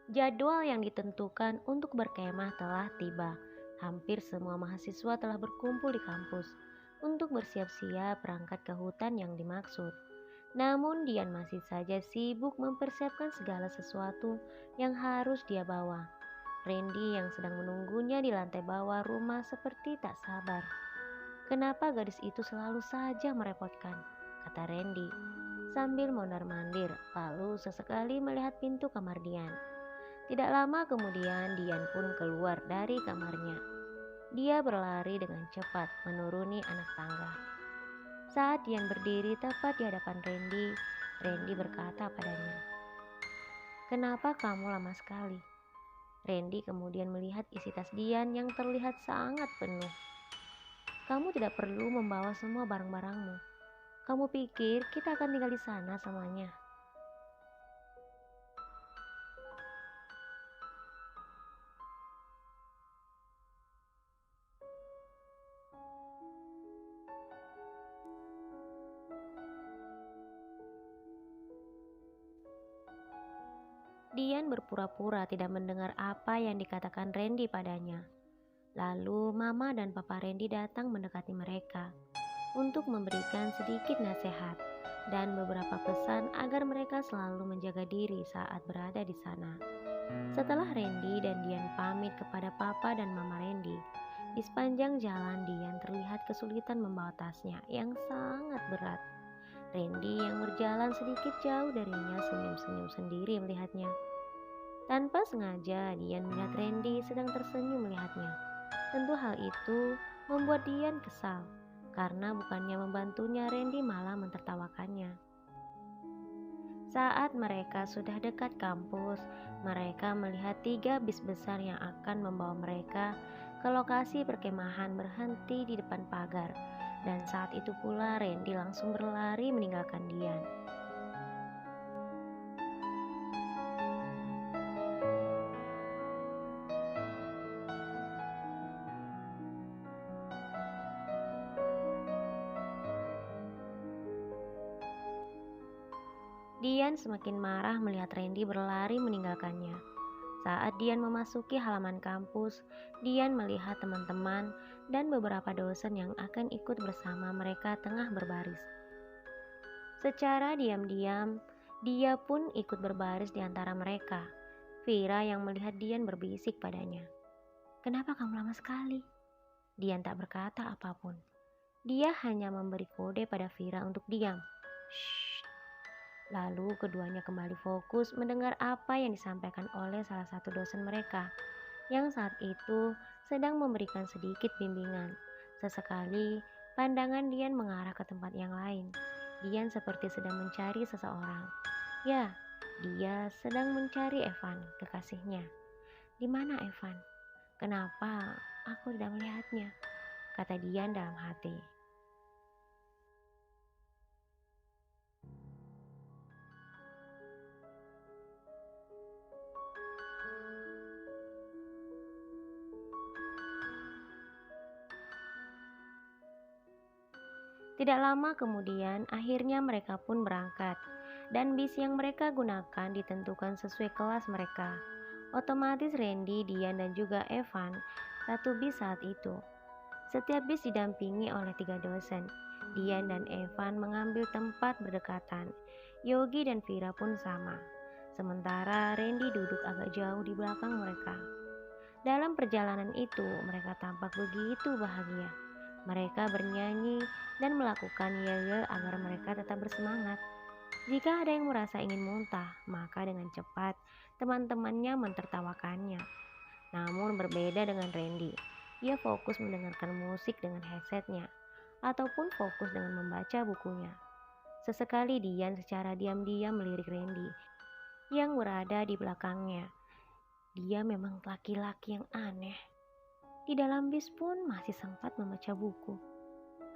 Jadwal yang ditentukan untuk berkemah telah tiba. Hampir semua mahasiswa telah berkumpul di kampus untuk bersiap-siap berangkat ke hutan yang dimaksud. Namun Dian masih saja sibuk mempersiapkan segala sesuatu yang harus dia bawa. Randy yang sedang menunggunya di lantai bawah rumah seperti tak sabar. "Kenapa gadis itu selalu saja merepotkan?" kata Randy sambil mondar-mandir lalu sesekali melihat pintu kamar Dian. Tidak lama kemudian Dian pun keluar dari kamarnya. Dia berlari dengan cepat menuruni anak tangga. Saat Dian berdiri tepat di hadapan Randy, Randy berkata padanya, "Kenapa kamu lama sekali?" Randy kemudian melihat isi tas Dian yang terlihat sangat penuh. "Kamu tidak perlu membawa semua barang-barangmu. Kamu pikir kita akan tinggal di sana selamanya?" Dian berpura-pura tidak mendengar apa yang dikatakan Randy padanya. Lalu Mama dan Papa Randy datang mendekati mereka untuk memberikan sedikit nasihat dan beberapa pesan agar mereka selalu menjaga diri saat berada di sana. Setelah Randy dan Dian pamit kepada Papa dan Mama Randy, di sepanjang jalan Dian terlihat kesulitan membawa tasnya yang sangat berat. Randy yang berjalan sedikit jauh darinya senyum-senyum sendiri melihatnya. Tanpa sengaja Dian melihat Randy sedang tersenyum melihatnya. Tentu hal itu membuat Dian kesal, karena bukannya membantunya Randy malah mentertawakannya. Saat mereka sudah dekat kampus, mereka melihat 3 bis besar yang akan membawa mereka ke lokasi perkemahan berhenti di depan pagar. Dan saat itu pula Randy langsung berlari meninggalkan Dian. Dian semakin marah melihat Randy berlari meninggalkannya. Saat Dian memasuki halaman kampus, Dian melihat teman-teman dan beberapa dosen yang akan ikut bersama mereka tengah berbaris. Secara diam-diam, dia pun ikut berbaris di antara mereka. Vira yang melihat Dian berbisik padanya, "Kenapa kamu lama sekali?" Dian tak berkata apapun. Dia hanya memberi kode pada Vira untuk diam. "Shh." Lalu keduanya kembali fokus mendengar apa yang disampaikan oleh salah satu dosen mereka yang saat itu sedang memberikan sedikit bimbingan. Sesekali pandangan Dian mengarah ke tempat yang lain. Dian seperti sedang mencari seseorang. Ya, dia sedang mencari Evan, kekasihnya. "Di mana Evan? Kenapa aku tidak melihatnya?" kata Dian dalam hati. Tidak lama kemudian, akhirnya mereka pun berangkat, dan bis yang mereka gunakan ditentukan sesuai kelas mereka. Otomatis Randy, Dian, dan juga Evan satu bis saat itu. Setiap bis didampingi oleh 3 dosen. Dian dan Evan mengambil tempat berdekatan. Yogi dan Vira pun sama. Sementara Randy duduk agak jauh di belakang mereka. Dalam perjalanan itu, mereka tampak begitu bahagia. Mereka bernyanyi dan melakukan yel-yel agar mereka tetap bersemangat. Jika ada yang merasa ingin muntah, maka dengan cepat teman-temannya mentertawakannya. Namun berbeda dengan Randy, ia fokus mendengarkan musik dengan headsetnya, ataupun fokus dengan membaca bukunya. Sesekali Dian secara diam-diam melirik Randy yang berada di belakangnya. Dia memang laki-laki yang aneh. Di dalam bis pun masih sempat membaca buku.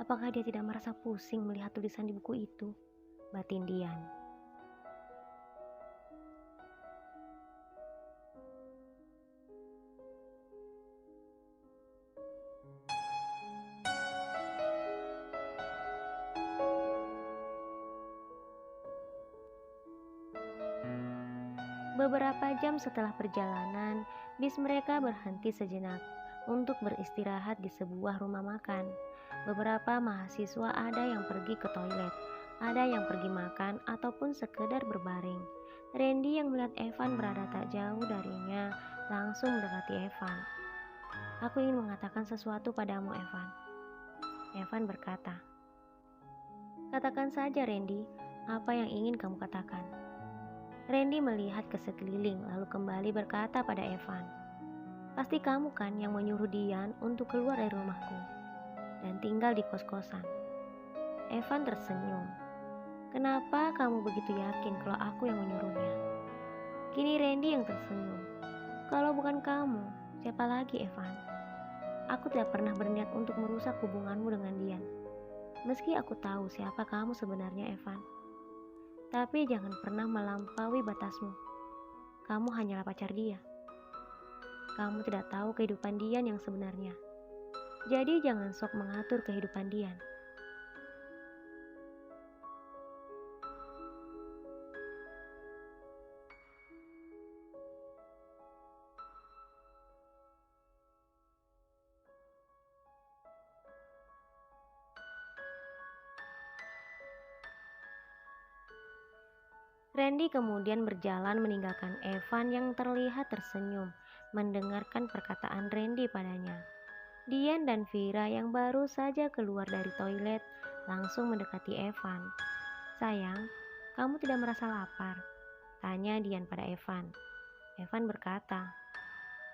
Apakah dia tidak merasa pusing melihat tulisan di buku itu? Batin Dian. Beberapa jam setelah perjalanan, bis mereka berhenti sejenak untuk beristirahat di sebuah rumah makan. Beberapa mahasiswa ada yang pergi ke toilet, ada yang pergi makan ataupun sekedar berbaring. Randy yang melihat Evan berada tak jauh darinya langsung mendekati Evan. "Aku ingin mengatakan sesuatu padamu, Evan." Evan berkata. "Katakan saja, Randy, apa yang ingin kamu katakan?" Randy melihat ke sekeliling lalu kembali berkata pada Evan, "Pasti kamu kan yang menyuruh Dian untuk keluar dari rumahku dan tinggal di kos-kosan." Evan tersenyum. "Kenapa kamu begitu yakin kalau aku yang menyuruhnya?" Kini Randy yang tersenyum. "Kalau bukan kamu, siapa lagi, Evan? Aku tidak pernah berniat untuk merusak hubunganmu dengan Dian. Meski aku tahu siapa kamu sebenarnya, Evan. Tapi jangan pernah melampaui batasmu. Kamu hanyalah pacar dia. Kamu tidak tahu kehidupan Dian yang sebenarnya. Jadi jangan sok mengatur kehidupan Dian." Randy kemudian berjalan meninggalkan Evan yang terlihat tersenyum mendengarkan perkataan Randy padanya. Dian dan Vira yang baru saja keluar dari toilet langsung mendekati Evan. "Sayang, kamu tidak merasa lapar?" tanya Dian pada Evan. Evan berkata,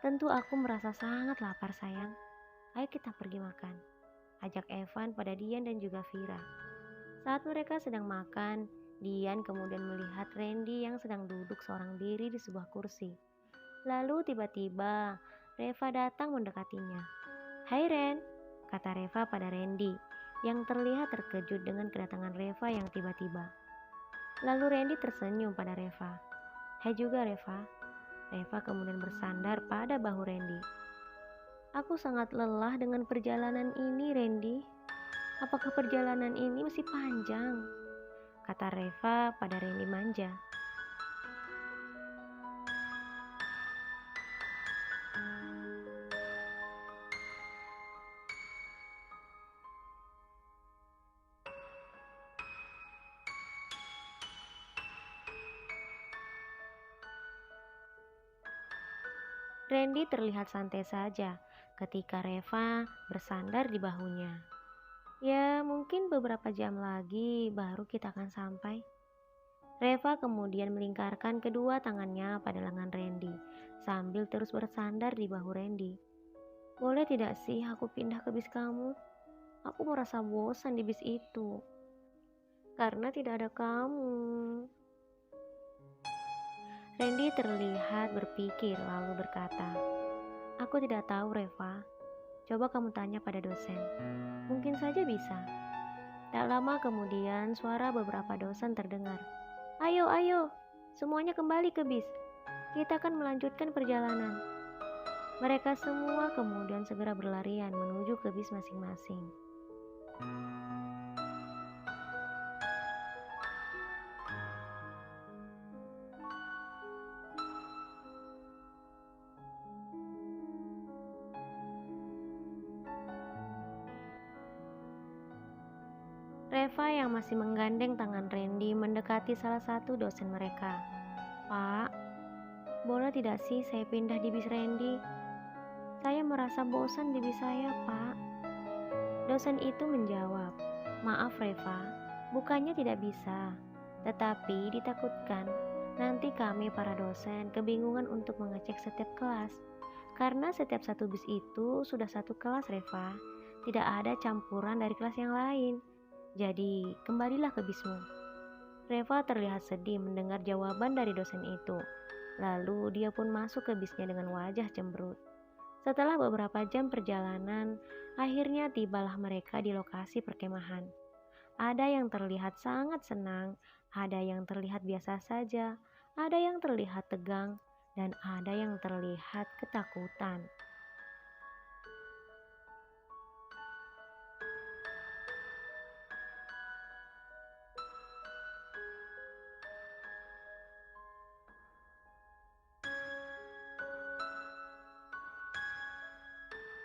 "Tentu aku merasa sangat lapar, sayang. Ayo kita pergi makan," ajak Evan pada Dian dan juga Vira. Saat mereka sedang makan, Dian kemudian melihat Randy yang sedang duduk seorang diri di sebuah kursi. Lalu tiba-tiba Reva datang mendekatinya. "Hai Ren," kata Reva pada Randy yang terlihat terkejut dengan kedatangan Reva yang tiba-tiba. Lalu Randy tersenyum pada Reva. "Hai juga Reva." Reva kemudian bersandar pada bahu Randy. "Aku sangat lelah dengan perjalanan ini, Randy. Apakah perjalanan ini masih panjang?" kata Reva pada Randy manja. Randy terlihat santai saja ketika Reva bersandar di bahunya. "Ya, mungkin beberapa jam lagi baru kita akan sampai." Reva kemudian melingkarkan kedua tangannya pada lengan Randy sambil terus bersandar di bahu Randy. "Boleh tidak sih aku pindah ke bis kamu? Aku merasa bosan di bis itu karena tidak ada kamu." Randy terlihat berpikir lalu berkata, "Aku tidak tahu, Reva. Coba kamu tanya pada dosen. Mungkin saja bisa." Tak lama kemudian suara beberapa dosen terdengar. "Ayo, ayo, semuanya kembali ke bis. Kita akan melanjutkan perjalanan." Mereka semua kemudian segera berlarian menuju ke bis masing-masing. Reva yang masih menggandeng tangan Randy mendekati salah satu dosen mereka. "Pak, boleh tidak sih saya pindah di bis Randy? Saya merasa bosan di bis saya, Pak." Dosen itu menjawab, "Maaf Reva, bukannya tidak bisa, tetapi ditakutkan nanti kami para dosen kebingungan untuk mengecek setiap kelas. Karena setiap satu bis itu sudah satu kelas Reva, tidak ada campuran dari kelas yang lain. Jadi kembalilah ke bismu." Reva terlihat sedih mendengar jawaban dari dosen itu. Lalu dia pun masuk ke bisnya dengan wajah cemberut. Setelah beberapa jam perjalanan, akhirnya tibalah mereka di lokasi perkemahan. Ada yang terlihat sangat senang, ada yang terlihat biasa saja, ada yang terlihat tegang, dan ada yang terlihat ketakutan.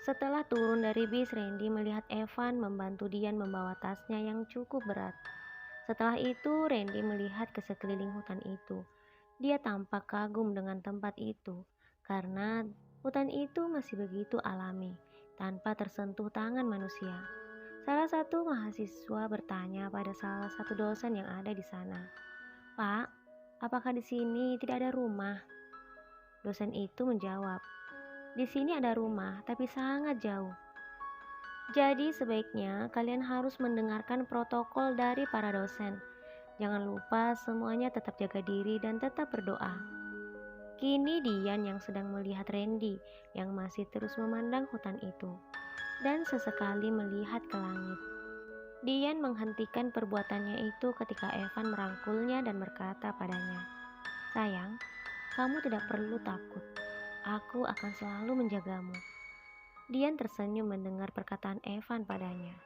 Setelah turun dari bis, Randy melihat Evan membantu Dian membawa tasnya yang cukup berat. Setelah itu, Randy melihat ke sekeliling hutan itu. Dia tampak kagum dengan tempat itu, karena hutan itu masih begitu alami, tanpa tersentuh tangan manusia. Salah satu mahasiswa bertanya pada salah satu dosen yang ada di sana, "Pak, apakah di sini tidak ada rumah?" Dosen itu menjawab, "Di sini ada rumah, tapi sangat jauh. Jadi sebaiknya kalian harus mendengarkan protokol dari para dosen. Jangan lupa semuanya tetap jaga diri dan tetap berdoa." Kini Dian yang sedang melihat Randy yang masih terus memandang hutan itu dan sesekali melihat ke langit. Dian menghentikan perbuatannya itu ketika Evan merangkulnya dan berkata padanya, "Sayang, kamu tidak perlu takut. Aku akan selalu menjagamu." Dian tersenyum mendengar perkataan Evan padanya.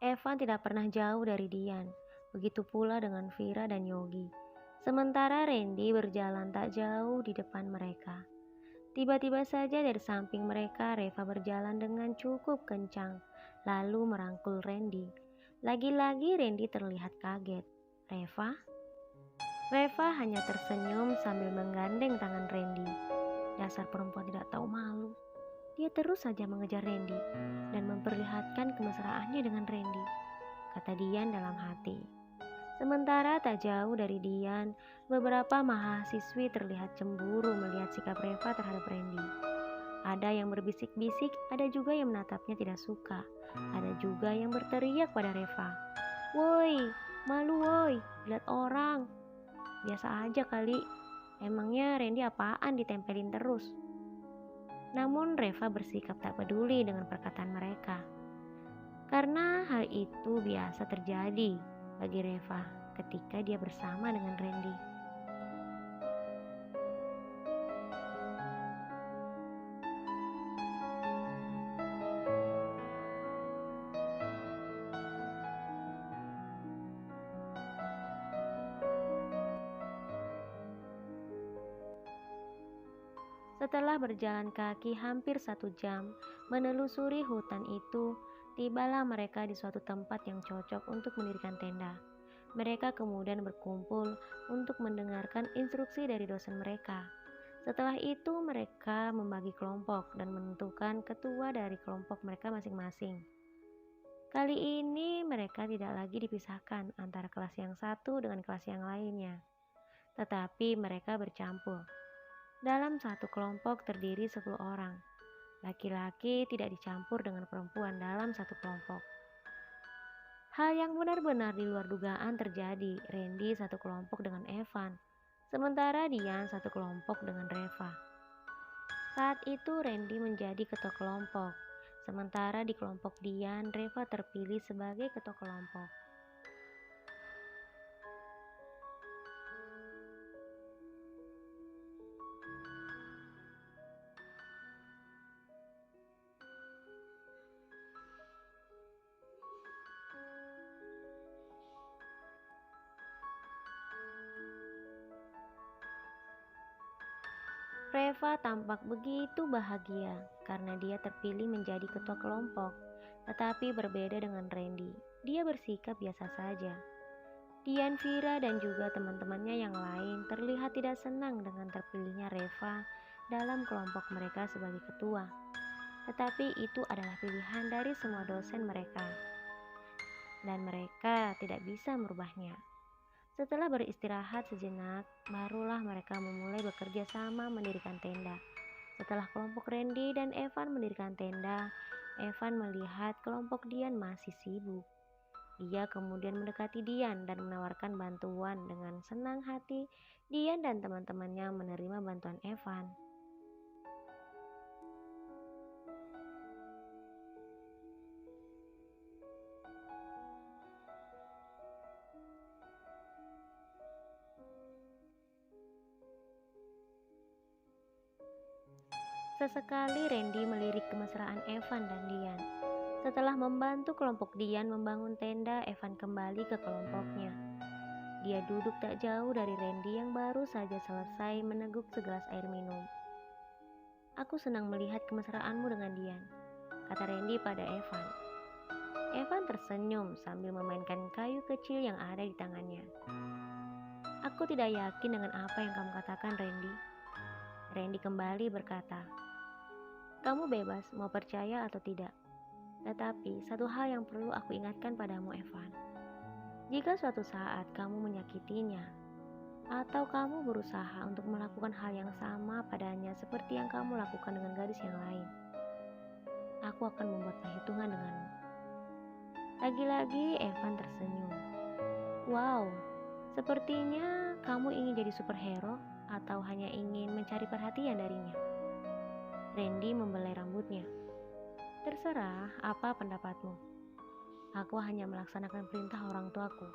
Evan tidak pernah jauh dari Dian, begitu pula dengan Vira dan Yogi. Sementara Randy berjalan tak jauh di depan mereka. Tiba-tiba saja dari samping mereka Reva berjalan dengan cukup kencang, lalu merangkul Randy. Lagi-lagi Randy terlihat kaget. "Reva?" Reva hanya tersenyum sambil menggandeng tangan Randy. Dasar perempuan tidak tahu malu. Dia terus saja mengejar Randy dan memperlihatkan kemesraannya dengan Randy, kata Dian dalam hati. Sementara tak jauh dari Dian, beberapa mahasiswi terlihat cemburu melihat sikap Reva terhadap Randy. Ada yang berbisik-bisik, ada juga yang menatapnya tidak suka. Ada juga yang berteriak pada Reva, "Woi, malu woi, lihat orang." Biasa aja kali, emangnya Randy apaan ditempelin terus? Namun Reva bersikap tak peduli dengan perkataan mereka. Karena hal itu biasa terjadi bagi Reva ketika dia bersama dengan Randy. Setelah berjalan kaki hampir 1 jam menelusuri hutan itu, tibalah mereka di suatu tempat yang cocok untuk mendirikan tenda. Mereka kemudian berkumpul untuk mendengarkan instruksi dari dosen mereka. Setelah itu mereka membagi kelompok dan menentukan ketua dari kelompok mereka masing-masing. Kali ini mereka tidak lagi dipisahkan antara kelas yang satu dengan kelas yang lainnya, tetapi mereka bercampur. Dalam satu kelompok terdiri 10 orang. Laki-laki tidak dicampur dengan perempuan dalam satu kelompok. Hal yang benar-benar di luar dugaan terjadi. Randy satu kelompok dengan Evan, sementara Dian satu kelompok dengan Reva. Saat itu Randy menjadi ketua kelompok, sementara di kelompok Dian, Reva terpilih sebagai ketua kelompok. Reva tampak begitu bahagia karena dia terpilih menjadi ketua kelompok, tetapi berbeda dengan Randy. Dia bersikap biasa saja. Dian, Vira, dan juga teman-temannya yang lain terlihat tidak senang dengan terpilihnya Reva dalam kelompok mereka sebagai ketua. Tetapi itu adalah pilihan dari semua dosen mereka, dan mereka tidak bisa merubahnya. Setelah beristirahat sejenak, barulah mereka memulai bekerja sama mendirikan tenda. Setelah kelompok Randy dan Evan mendirikan tenda, Evan melihat kelompok Dian masih sibuk. Dia kemudian mendekati Dian dan menawarkan bantuan. Dengan senang hati, Dian dan teman-temannya menerima bantuan Evan. Sesekali Randy melirik kemesraan Evan dan Dian. Setelah membantu kelompok Dian membangun tenda, Evan kembali ke kelompoknya. Dia duduk tak jauh dari Randy yang baru saja selesai meneguk segelas air minum. "Aku senang melihat kemesraanmu dengan Dian," kata Randy pada Evan. Evan tersenyum sambil memainkan kayu kecil yang ada di tangannya. "Aku tidak yakin dengan apa yang kamu katakan, Randy." Randy kembali berkata, "Kamu bebas mau percaya atau tidak. Tetapi satu hal yang perlu aku ingatkan padamu, Evan. Jika suatu saat kamu menyakitinya, atau kamu berusaha untuk melakukan hal yang sama padanya seperti yang kamu lakukan dengan gadis yang lain, aku akan membuat perhitungan denganmu." Lagi-lagi Evan tersenyum. "Wow, sepertinya kamu ingin jadi superhero atau hanya ingin mencari perhatian darinya?" Randy membelai rambutnya. "Terserah apa pendapatmu. Aku hanya melaksanakan perintah orang tuaku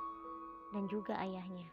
dan juga ayahnya."